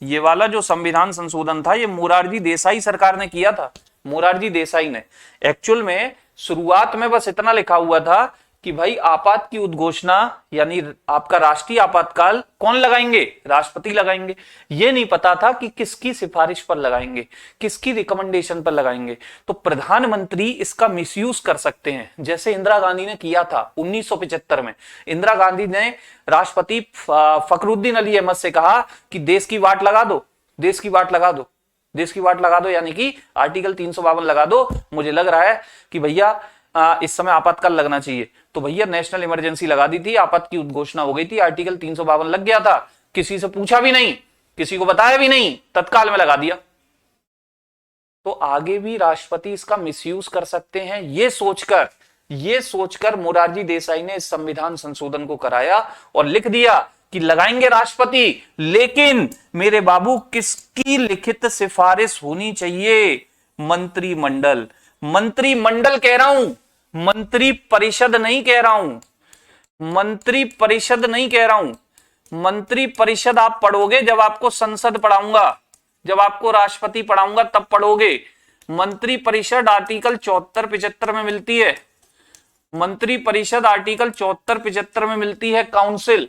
ये वाला जो संविधान संशोधन था, ये मोरारजी देसाई सरकार ने किया था, मोरारजी देसाई ने। एक्चुअल में शुरुआत में बस इतना लिखा हुआ था कि भाई आपात की उद्घोषणा यानी आपका राष्ट्रीय आपातकाल कौन लगाएंगे, राष्ट्रपति लगाएंगे। ये नहीं पता था कि किसकी सिफारिश पर लगाएंगे, किसकी रिकमेंडेशन पर लगाएंगे। तो प्रधानमंत्री इसका मिसयूज कर सकते हैं, जैसे इंदिरा गांधी ने किया था 1975 में। इंदिरा गांधी ने राष्ट्रपति फखरुद्दीन अली अहमद से कहा कि देश की वाट लगा दो, देश की वाट लगा दो, देश की वाट लगा दो, यानी कि आर्टिकल 352 लगा दो। मुझे लग रहा है कि भैया इस समय आपातकाल लगना चाहिए। तो भैया नेशनल इमरजेंसी लगा दी थी, आपात की उद्घोषणा हो गई थी, आर्टिकल 352 लग गया था, किसी से पूछा भी नहीं, किसी को बताया भी नहीं, तत्काल में लगा दिया। तो आगे भी राष्ट्रपति इसका मिसयूज कर सकते हैं, ये सोचकर मोरारजी देसाई ने इस संविधान संशोधन को कराया और लिख दिया कि लगाएंगे राष्ट्रपति, लेकिन मेरे बाबू किसकी लिखित सिफारिश होनी चाहिए, मंत्रिमंडल। मंत्रिमंडल कह रहा हूं, मंत्री परिषद नहीं कह रहा हूं, मंत्री परिषद नहीं कह रहा हूं। मंत्री परिषद आप पढ़ोगे जब आपको संसद पढ़ाऊंगा, जब आपको राष्ट्रपति पढ़ाऊंगा तब पढ़ोगे। मंत्री परिषद आर्टिकल 74-75 में मिलती है, मंत्री परिषद आर्टिकल 74-75 में मिलती है। काउंसिल,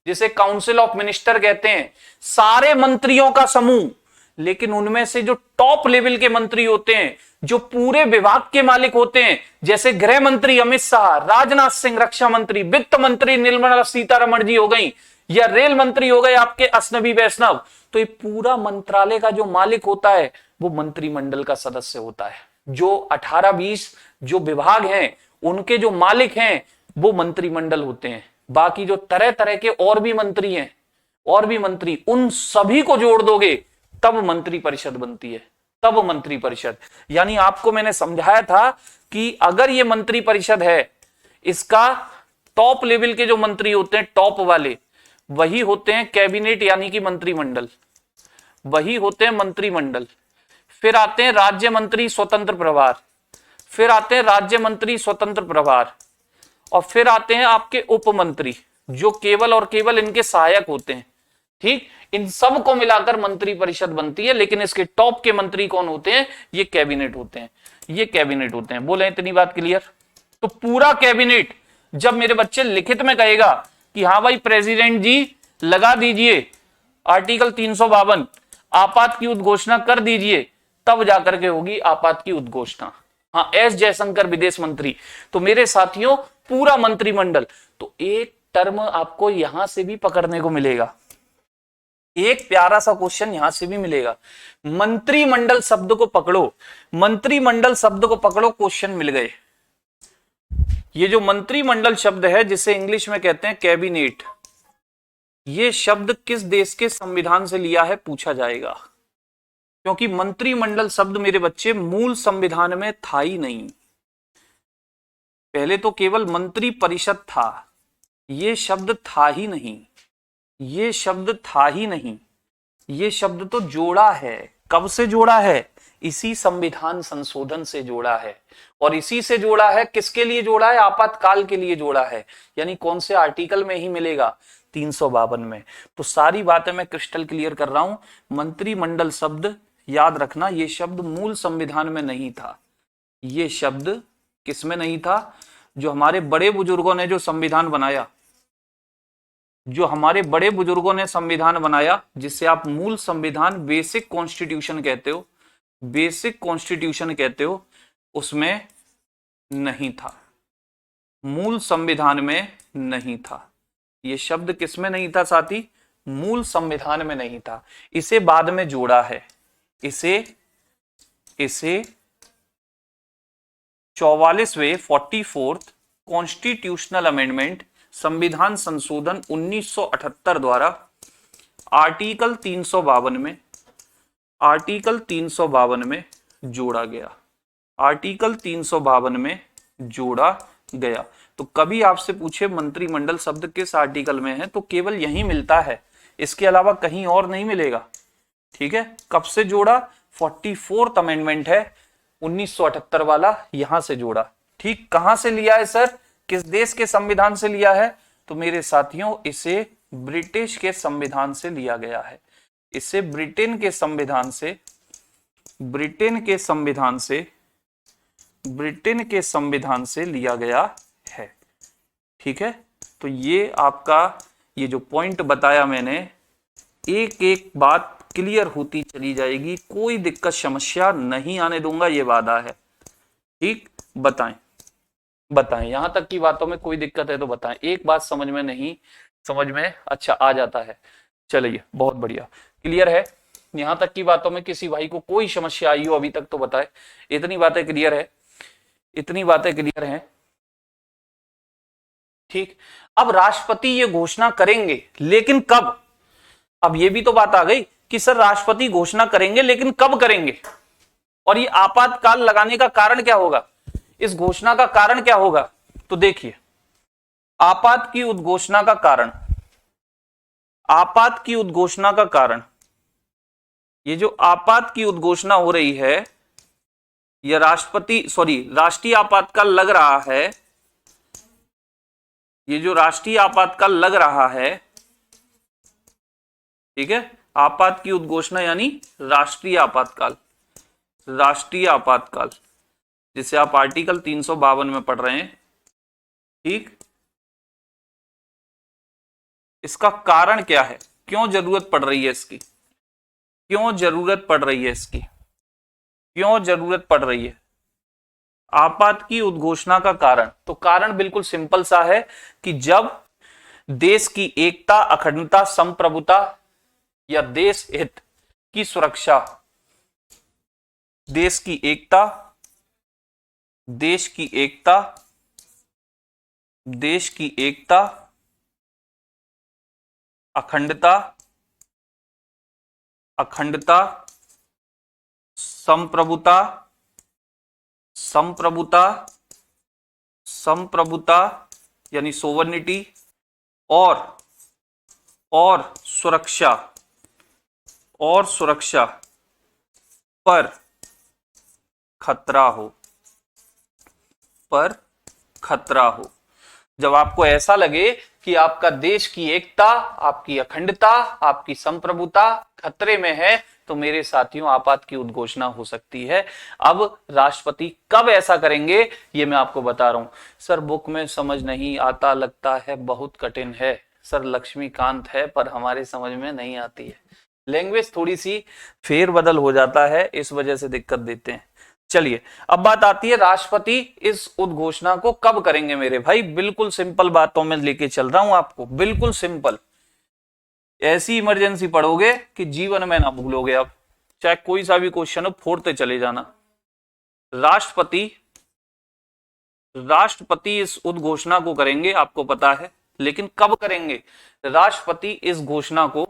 जिसे काउंसिल ऑफ मिनिस्टर कहते हैं, सारे मंत्रियों का समूह, लेकिन उनमें से जो टॉप लेवल के मंत्री होते हैं, जो पूरे विभाग के मालिक होते हैं, जैसे गृह मंत्री अमित शाह, राजनाथ सिंह रक्षा मंत्री, वित्त मंत्री निर्मला सीतारमण जी हो गई, या रेल मंत्री हो गए आपके अश्विनी वैष्णव, तो ये पूरा मंत्रालय का जो मालिक होता है वो मंत्रिमंडल का सदस्य होता है। जो 18-20 जो विभाग हैं उनके जो मालिक हैं वो मंत्रिमंडल होते हैं। बाकी जो तरह तरह के और भी मंत्री हैं, और भी मंत्री, उन सभी को जोड़ दोगे तब मंत्री परिषद बनती है, तब मंत्री परिषद। यानी आपको मैंने समझाया था कि अगर ये मंत्री परिषद है, इसका टॉप लेवल के जो मंत्री होते हैं, टॉप वाले, वही होते हैं कैबिनेट यानी कि मंत्रिमंडल, वही होते हैं मंत्रिमंडल। फिर आते हैं राज्य मंत्री स्वतंत्र प्रभार, फिर आते हैं राज्य मंत्री स्वतंत्र प्रभार, और फिर आते हैं आपके उप मंत्री जो केवल और केवल इनके सहायक होते हैं। ठीक, इन सब को मिलाकर मंत्री परिषद बनती है, लेकिन इसके टॉप के मंत्री कौन होते हैं, ये कैबिनेट होते हैं, ये कैबिनेट होते हैं। बोले इतनी बात क्लियर? तो पूरा कैबिनेट जब मेरे बच्चे लिखित में कहेगा कि हाँ भाई प्रेसिडेंट जी लगा दीजिए आर्टिकल 352, आपात की उद्घोषणा कर दीजिए, तब जाकर के होगी आपात की उद्घोषणा। हाँ, एस जयशंकर विदेश मंत्री। तो मेरे साथियों पूरा मंत्रिमंडल। तो एक टर्म आपको यहां से भी पकड़ने को मिलेगा, एक प्यारा सा क्वेश्चन यहां से भी मिलेगा। मंत्रिमंडल शब्द को पकड़ो, मंत्रिमंडल शब्द को पकड़ो, क्वेश्चन मिल गए। ये जो मंत्रिमंडल शब्द है जिसे इंग्लिश में कहते हैं कैबिनेट, ये शब्द किस देश के संविधान से लिया है पूछा जाएगा, क्योंकि मंत्रिमंडल शब्द मेरे बच्चे मूल संविधान में था ही नहीं। पहले तो केवल मंत्री परिषद था, ये शब्द था ही नहीं, ये शब्द था ही नहीं। ये शब्द तो जोड़ा है। कब से जोड़ा है? इसी संविधान संशोधन से जोड़ा है। और इसी से जोड़ा है, किसके लिए जोड़ा है? आपातकाल के लिए जोड़ा है। यानी कौन से आर्टिकल में ही मिलेगा? 352 में। तो सारी बातें मैं क्रिस्टल क्लियर कर रहा हूं। मंत्रिमंडल शब्द याद रखना, ये शब्द मूल संविधान में नहीं था। ये शब्द किसमें नहीं था? जो हमारे बड़े बुजुर्गों ने जो संविधान बनाया, जो हमारे बड़े बुजुर्गों ने संविधान बनाया, जिसे आप मूल संविधान बेसिक कॉन्स्टिट्यूशन कहते हो, बेसिक कॉन्स्टिट्यूशन कहते हो, उसमें नहीं था। मूल संविधान में नहीं था। ये शब्द किसमें नहीं था साथी? मूल संविधान में नहीं था। इसे बाद में जोड़ा है। इसे 44वें 44th कॉन्स्टिट्यूशनल अमेंडमेंट, संविधान संशोधन 1978 द्वारा आर्टिकल 352 में जोड़ा गया। आर्टिकल 352 में जोड़ा गया। तो कभी आपसे पूछे मंत्रिमंडल शब्द किस आर्टिकल में है, तो केवल यही मिलता है, इसके अलावा कहीं और नहीं मिलेगा। ठीक है, कब से जोड़ा? 44th अमेंडमेंट है 1978 वाला, यहां से जोड़ा। ठीक, कहां से लिया है सर? किस देश के संविधान से लिया है? तो मेरे साथियों, इसे ब्रिटिश के संविधान से लिया गया है। इसे ब्रिटेन के संविधान से लिया गया है। ठीक है, तो ये आपका, ये जो पॉइंट बताया मैंने, एक एक बात क्लियर होती चली जाएगी, कोई दिक्कत समस्या नहीं आने दूंगा, ये वादा है। ठीक, बताएं यहां तक की बातों में कोई दिक्कत है तो बताएं। एक बात समझ में नहीं, समझ में अच्छा आ जाता है, चलिए बहुत बढ़िया, क्लियर है। यहां तक की बातों में किसी भाई को कोई समस्या आई हो अभी तक तो बताए। इतनी बातें क्लियर है, इतनी बातें क्लियर हैं। ठीक, अब राष्ट्रपति ये घोषणा करेंगे, लेकिन कब? अब ये भी तो बात आ गई कि सर राष्ट्रपति घोषणा करेंगे, लेकिन कब करेंगे? और ये आपातकाल लगाने का कारण क्या होगा? इस घोषणा का कारण क्या होगा? तो देखिए, आपात की उद्घोषणा का कारण, आपात की उद्घोषणा का कारण, ये जो आपात की उद्घोषणा हो रही है, यह राष्ट्रीय आपातकाल लग रहा है, ये जो राष्ट्रीय आपातकाल लग रहा है, ठीक है, आपात की उद्घोषणा यानी राष्ट्रीय आपातकाल, राष्ट्रीय आपातकाल, जिसे आप आर्टिकल 352 में पढ़ रहे हैं। ठीक, इसका कारण क्या है? क्यों जरूरत पड़ रही है इसकी? क्यों जरूरत पड़ रही है इसकी? क्यों जरूरत पड़ रही है आपात की उद्घोषणा का कारण? तो कारण बिल्कुल सिंपल सा है कि जब देश की एकता, अखंडता, संप्रभुता या देश हित की सुरक्षा, देश की एकता, देश की एकता, देश की एकता, अखंडता, अखंडता, संप्रभुता, संप्रभुता, संप्रभुता यानी सोवर्निटी, और सुरक्षा, और सुरक्षा पर खतरा हो, पर खतरा हो। जब आपको ऐसा लगे कि आपका देश की एकता, आपकी अखंडता, आपकी संप्रभुता खतरे में है, तो मेरे साथियों आपात की उद्घोषणा हो सकती है। अब राष्ट्रपति कब ऐसा करेंगे ये मैं आपको बता रहा हूं। सर बुक में समझ नहीं आता, लगता है बहुत कठिन है। सर लक्ष्मीकांत है पर हमारे समझ में नहीं आती है, लैंग्वेज थोड़ी सी फेरबदल हो जाता है, इस वजह से दिक्कत देते हैं। चलिए अब बात आती है राष्ट्रपति इस उद्घोषणा को कब करेंगे मेरे भाई। बिल्कुल सिंपल बातों में लेके चल रहा हूं आपको, बिल्कुल सिंपल। ऐसी इमरजेंसी पढ़ोगे कि जीवन में ना भूलोगे। अब चाहे कोई सा भी क्वेश्चन हो फोड़ते चले जाना। राष्ट्रपति इस उद्घोषणा को करेंगे, आपको पता है लेकिन कब करेंगे? राष्ट्रपति इस घोषणा को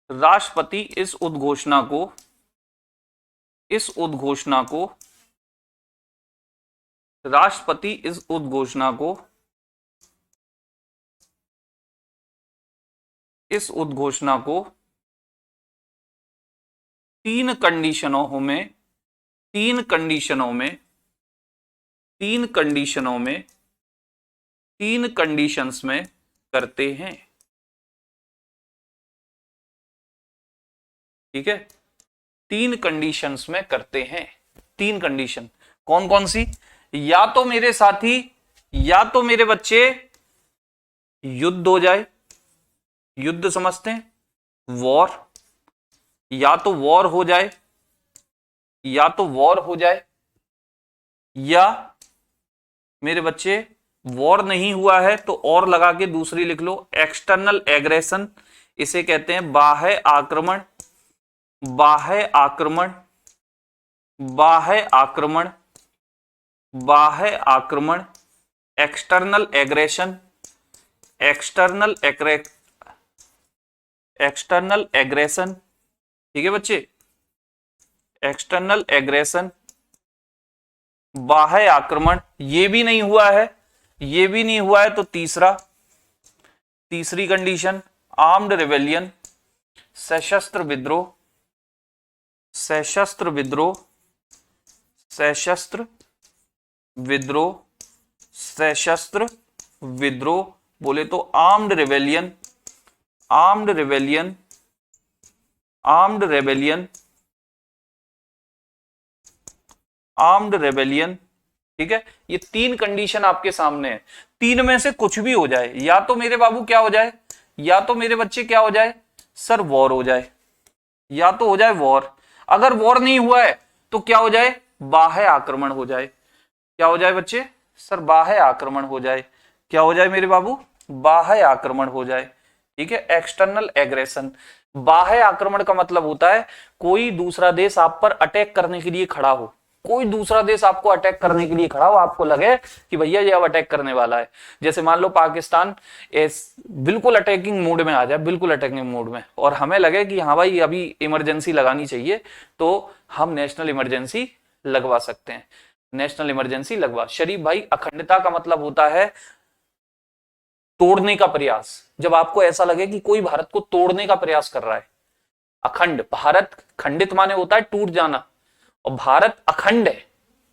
राष्ट्रपति इस उद्घोषणा को राष्ट्रपति इस उद्घोषणा को इस उद्घोषणा को तीन कंडीशनों में तीन कंडीशंस में करते हैं। ठीक है, तीन कंडीशंस में करते हैं। तीन कंडीशन कौन कौन सी? या तो मेरे साथी, या तो मेरे बच्चे युद्ध हो जाए, युद्ध समझते हैं, वॉर, या तो वॉर हो जाए, या मेरे बच्चे वॉर नहीं हुआ है तो और लगा के दूसरी लिख लो, एक्सटर्नल एग्रेशन, इसे कहते हैं बाह्य आक्रमण, एक्सटर्नल एग्रेशन, ठीक है बच्चे, एक्सटर्नल एग्रेशन, बाह्य आक्रमण, ये भी नहीं हुआ है तो तीसरी कंडीशन आर्म्ड रिवेलियन, सशस्त्र विद्रोह, बोले तो आर्म्ड रेबेलियन। ठीक है, ये तीन कंडीशन आपके सामने है। तीन में से कुछ भी हो जाए, या तो मेरे बाबू क्या हो जाए, या तो मेरे बच्चे क्या हो जाए सर, वॉर हो जाए, या तो हो जाए वॉर। अगर वॉर नहीं हुआ है तो क्या हो जाए, बाह्य आक्रमण हो जाए। क्या हो जाए बच्चे सर, बाह्य आक्रमण हो जाए। क्या हो जाए मेरे बाबू, बाह्य आक्रमण हो जाए। ठीक है, एक्सटर्नल एग्रेशन। बाह्य आक्रमण का मतलब होता है कोई दूसरा देश आप पर अटैक करने के लिए खड़ा हो, कोई दूसरा देश आपको अटैक करने के लिए खड़ा हो, आपको लगे कि भैया ये अब अटैक करने वाला है। जैसे मान लो पाकिस्तान बिल्कुल अटैकिंग मोड में आ जाए, बिल्कुल अटैकिंग मोड में, और हमें लगे कि हाँ भाई अभी इमरजेंसी लगानी चाहिए, तो हम नेशनल इमरजेंसी लगवा सकते हैं। नेशनल इमरजेंसी लगवा। शरीफ भाई, अखंडता का मतलब होता है तोड़ने का प्रयास। जब आपको ऐसा लगे कि कोई भारत को तोड़ने का प्रयास कर रहा है, अखंड। भारत खंडित माने होता है टूट जाना, और भारत अखंड है,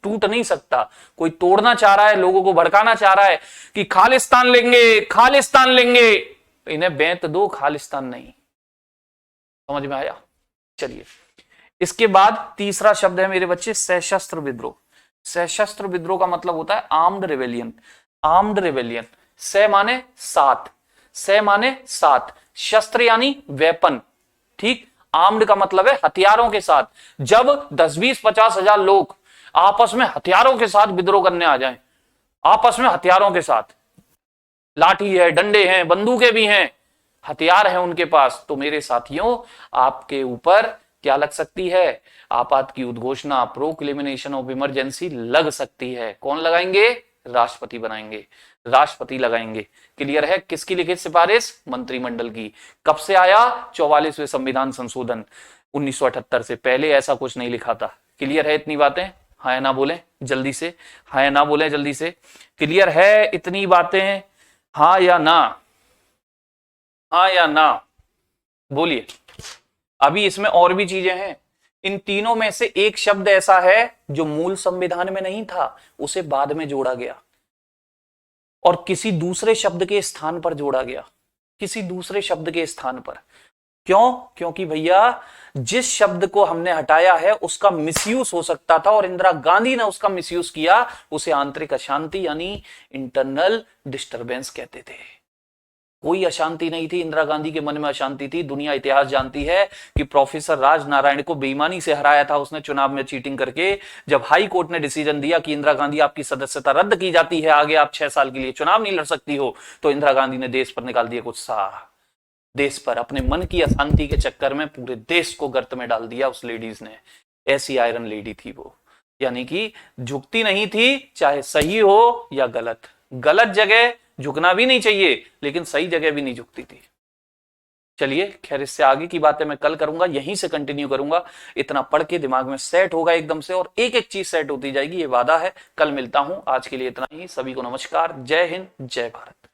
टूट नहीं सकता। कोई तोड़ना चाह रहा है, लोगों को भड़काना चाह रहा है कि खालिस्तान लेंगे, खालिस्तान लेंगे, तो इन्हें बेंत दो, खालिस्तान नहीं। समझ में आया? चलिए, इसके बाद तीसरा शब्द है मेरे बच्चे सशस्त्र विद्रोह। सशस्त्र विद्रोह का मतलब होता है आर्म्ड रिवेलियन। आर्म्ड रिवेलियन, स माने सात, शस्त्र यानी वेपन। ठीक, आर्म्ड का मतलब है हथियारों के साथ। जब 10-20-50 हजार लोग आपस में हथियारों के साथ विद्रोह करने आ जाएं, आपस में हथियारों के साथ, लाठी है, डंडे हैं, बंदूकें भी हैं, हथियार है उनके पास, तो मेरे साथियों आपके ऊपर क्या लग सकती है, आपात की उद्घोषणा, प्रोक्लेमेशन ऑफ इमरजेंसी लग सकती है। कौन लगाएंगे? राष्ट्रपति बनाएंगे, राष्ट्रपति लगाएंगे। क्लियर है? किसकी लिखित सिफारिश? मंत्रिमंडल की। कब से आया? 44वें संविधान संशोधन 1978 से। पहले ऐसा कुछ नहीं लिखा था। क्लियर है इतनी बातें? हाँ या ना बोले जल्दी से, हाँ या ना बोले जल्दी से। क्लियर है इतनी बातें? हाँ या ना, हाँ या ना बोलिए। अभी इसमें और भी चीजें हैं। इन तीनों में से एक शब्द ऐसा है जो मूल संविधान में नहीं था, उसे बाद में जोड़ा गया और किसी दूसरे शब्द के स्थान पर जोड़ा गया, किसी दूसरे शब्द के स्थान पर। क्यों? क्योंकि भैया जिस शब्द को हमने हटाया है उसका मिसयूज हो सकता था, और इंदिरा गांधी ने उसका मिसयूज किया। उसे आंतरिक अशांति यानी इंटरनल डिस्टरबेंस कहते थे। कोई अशांति नहीं थी, इंदिरा गांधी के मन में अशांति थी। दुनिया इतिहास जानती है कि प्रोफेसर राज नारायण को बेईमानी से हराया था उसने चुनाव में चीटिंग करके। जब हाई कोर्ट ने डिसीजन दिया कि इंदिरा गांधी आपकी सदस्यता रद्द की जाती है, आगे आप 6 साल के लिए चुनाव नहीं लड़ सकती हो, तो इंदिरा गांधी ने देश पर निकाल दिया गुस्सा। देश पर अपने मन की अशांति के चक्कर में पूरे देश को गर्त में डाल दिया उस लेडीज ने। ऐसी आयरन लेडी थी वो, यानी कि झुकती नहीं थी, चाहे सही हो या गलत। गलत जगह झुकना भी नहीं चाहिए, लेकिन सही जगह भी नहीं झुकती थी। चलिए खैर, इससे आगे की बातें मैं कल करूंगा, यहीं से कंटिन्यू करूंगा। इतना पढ़ के दिमाग में सेट होगा एकदम से, और एक एक चीज सेट होती जाएगी, ये वादा है। कल मिलता हूं, आज के लिए इतना ही। सभी को नमस्कार, जय हिंद, जय भारत।